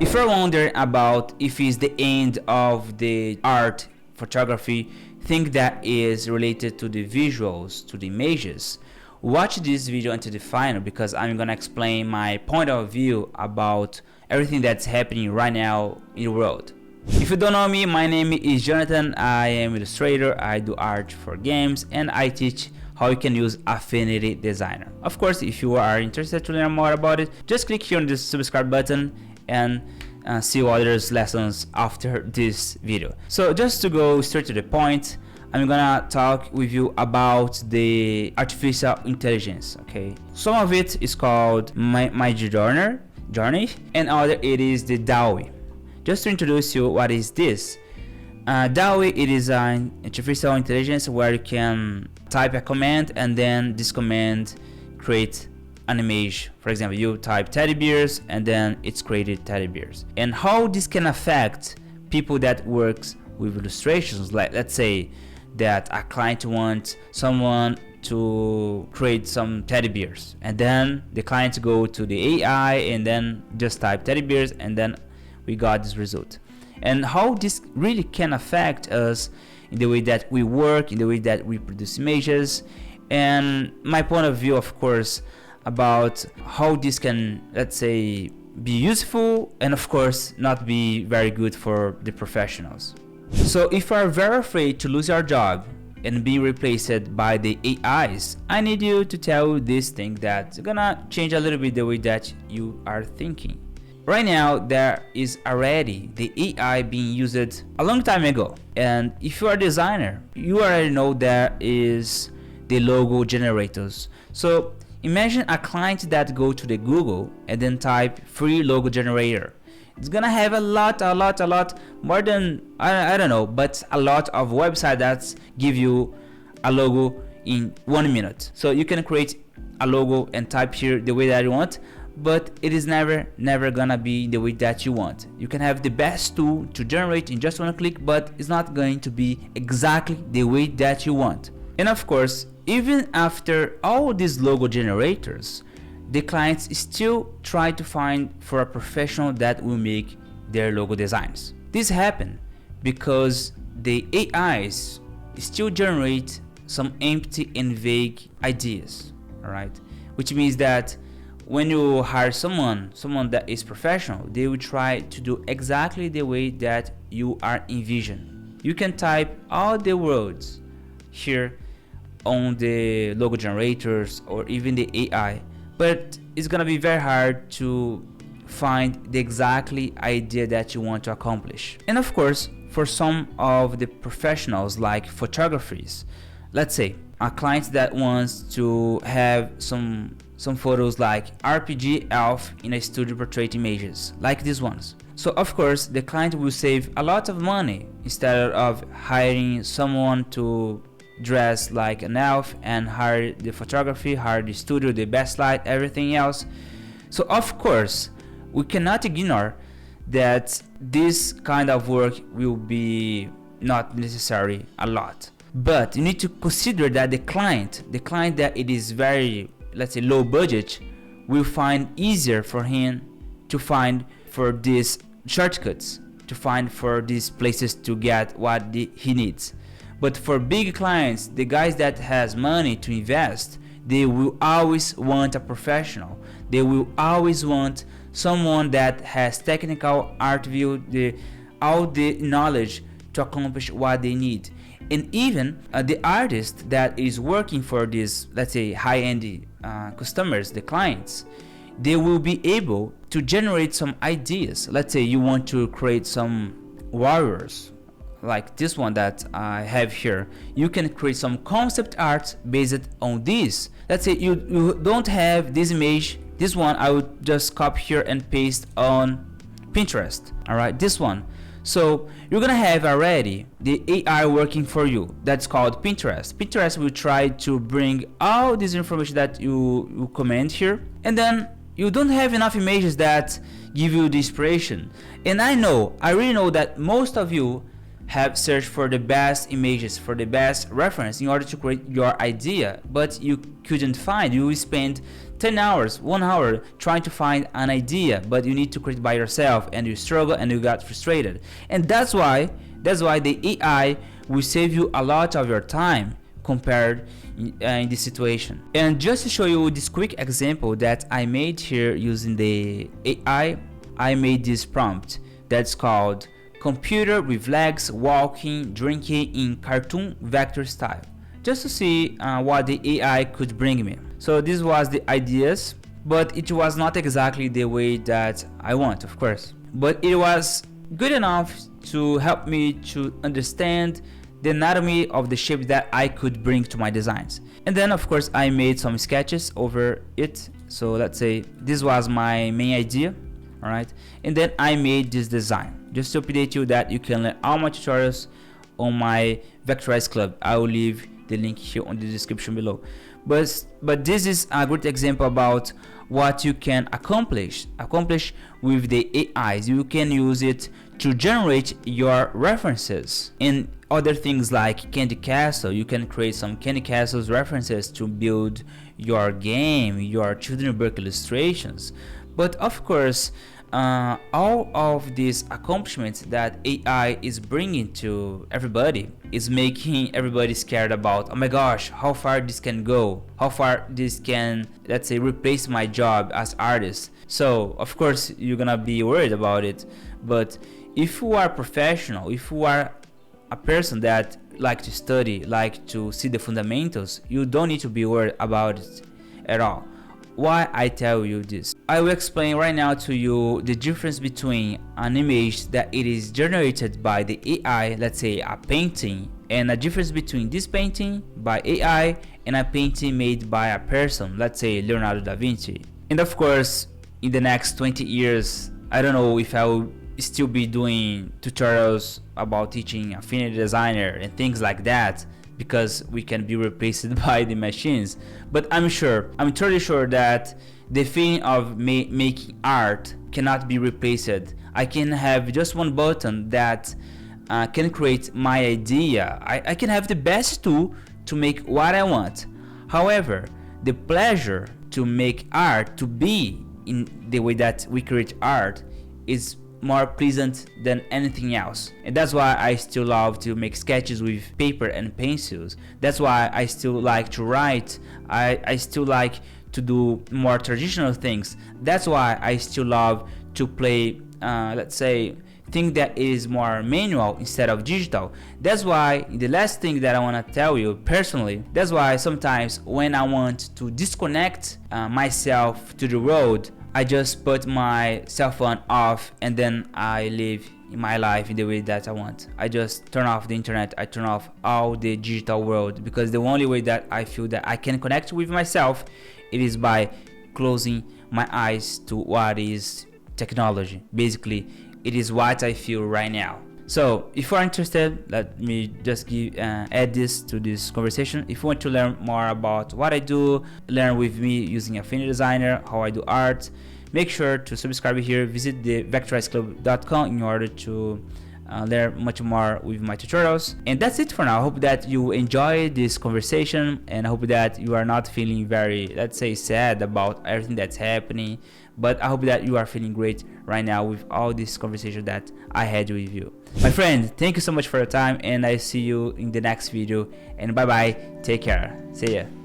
If you're wondering about if it's the end of the art photography, think that is related to the visuals, to the images, watch this video until the final, because I'm gonna explain my point of view about everything that's happening right now in the world. If you don't know me, my name is Jonathan. I am Illustrator, I do art for games, and I teach how you can use Affinity Designer. Of course, if you are interested to learn more about it, just click here on the subscribe button and see other lessons after this video. So just to go straight to the point, I'm gonna talk with you about the artificial intelligence. Okay, some of it is called my journey, and other it is the DAWI. Just to introduce you, what is this? DAWI, it is an artificial intelligence where you can type a command and then this command create an image. For example, you type teddy bears and then it's created teddy bears. And how this can affect people that works with illustrations, like let's say that a client wants someone to create some teddy bears, and then the client go to the AI and then just type teddy bears, and then we got this result. And how this really can affect us in the way that we work, in the way that we produce images, and my point of view, of course, about how this can, let's say, be useful and of course not be very good for the professionals. So if you are very afraid to lose your job and be replaced by the AIs, I need you to tell you this thing that's gonna change a little bit the way that you are thinking. Right now there is already the AI being used a long time ago, and if you are a designer, you already know there is the logo generators. So imagine a client that go to the Google and then type free logo generator. It's gonna have a lot more than I don't know, but a lot of websites that give you a logo in 1 minute. So you can create a logo and type here the way that you want, but it is never gonna be the way that you want. You can have the best tool to generate in just one click, but it's not going to be exactly the way that you want. And of course, even after all these logo generators, the clients still try to find for a professional that will make their logo designs. This happens because the AIs still generate some empty and vague ideas, all right? Which means that when you hire someone that is professional, they will try to do exactly the way that you are envisioned. You can type all the words here on the logo generators or even the AI, but it's gonna be very hard to find the exactly idea that you want to accomplish. And of course, for some of the professionals like photographers, let's say a client that wants to have some photos like RPG elf in a studio portrait images like these ones. So of course the client will save a lot of money instead of hiring someone to dress like an elf and hire the photography, hire the studio, the best light, everything else. So of course we cannot ignore that this kind of work will be not necessary a lot, but you need to consider that the client that it is very, let's say, low budget, will find easier for him to find for these shortcuts, to find for these places to get what he needs. But for big clients, the guys that has money to invest, they will always want a professional. They will always want someone that has technical art view, all the knowledge to accomplish what they need. And even the artist that is working for these, let's say, high-end customers, the clients, they will be able to generate some ideas. Let's say you want to create some warriors like this one that I have here. You can create some concept art based on this. Let's say you don't have this image, this one I would just copy here and paste on Pinterest. All right, this one. So you're gonna have already the AI working for you. That's called Pinterest. Pinterest will try to bring all this information that you comment here, and then you don't have enough images that give you the inspiration. And I really know that most of you have searched for the best images, for the best reference in order to create your idea, but you couldn't find. You will spend 10 hours, 1 hour trying to find an idea, but you need to create by yourself, and you struggle and you got frustrated. And that's why the AI will save you a lot of your time compared in this situation. And just to show you this quick example that I made here using the AI, I made this prompt that's called computer with legs walking drinking in cartoon vector style, just to see what the AI could bring me. So this was the ideas, but it was not exactly the way that I want, of course, but it was good enough to help me to understand the anatomy of the shape that I could bring to my designs. And then of course I made some sketches over it. So let's say this was my main idea, all right, and then I made this design. Just to update you that you can learn all my tutorials on my Vectorize Club. I will leave the link here on the description below. But this is a great example about what you can accomplish with the AIs. You can use it to generate your references and other things like Candy Castle. You can create some Candy Castle's references to build your game, your children's book illustrations. But of course, all of these accomplishments that AI is bringing to everybody is making everybody scared about, oh my gosh, how far this can go, how far this can, let's say, replace my job as artist. So of course you're gonna be worried about it. But if you are professional, if you are a person that like to study, like to see the fundamentals, you don't need to be worried about it at all. Why I tell you this? I will explain right now to you the difference between an image that it is generated by the AI, let's say a painting, and a difference between this painting by AI and a painting made by a person, let's say Leonardo da Vinci. And of course, in the next 20 years, I don't know if I will still be doing tutorials about teaching Affinity designer and things like that, because we can be replaced by the machines. But I'm totally sure that the feeling of making art cannot be replaced. I can have just one button that can create my idea. I can have the best tool to make what I want. However, the pleasure to make art, to be in the way that we create art, is more pleasant than anything else. And that's why I still love to make sketches with paper and pencils. That's why I still like to write. I still like to do more traditional things. That's why I still love to play, let's say, thing that is more manual instead of digital. That's why the last thing that I want to tell you personally, that's why sometimes when I want to disconnect myself to the world, I just put my cell phone off and then I live in my life in the way that I want. I just turn off the internet, I turn off all the digital world, because the only way that I feel that I can connect with myself, it is by closing my eyes to what is technology. Basically, it is what I feel right now. So if you are interested, let me just add this to this conversation. If you want to learn more about what I do, learn with me using Affinity Designer, how I do art, make sure to subscribe here. Visit the vectorizeclub.com in order to learn much more with my tutorials. And that's it for now. I hope that you enjoy this conversation, and I hope that you are not feeling very, let's say, sad about everything that's happening, but I hope that you are feeling great right now with all this conversation that I had with you. My friend, thank you so much for your time, and I see you in the next video, and bye bye, take care, see ya.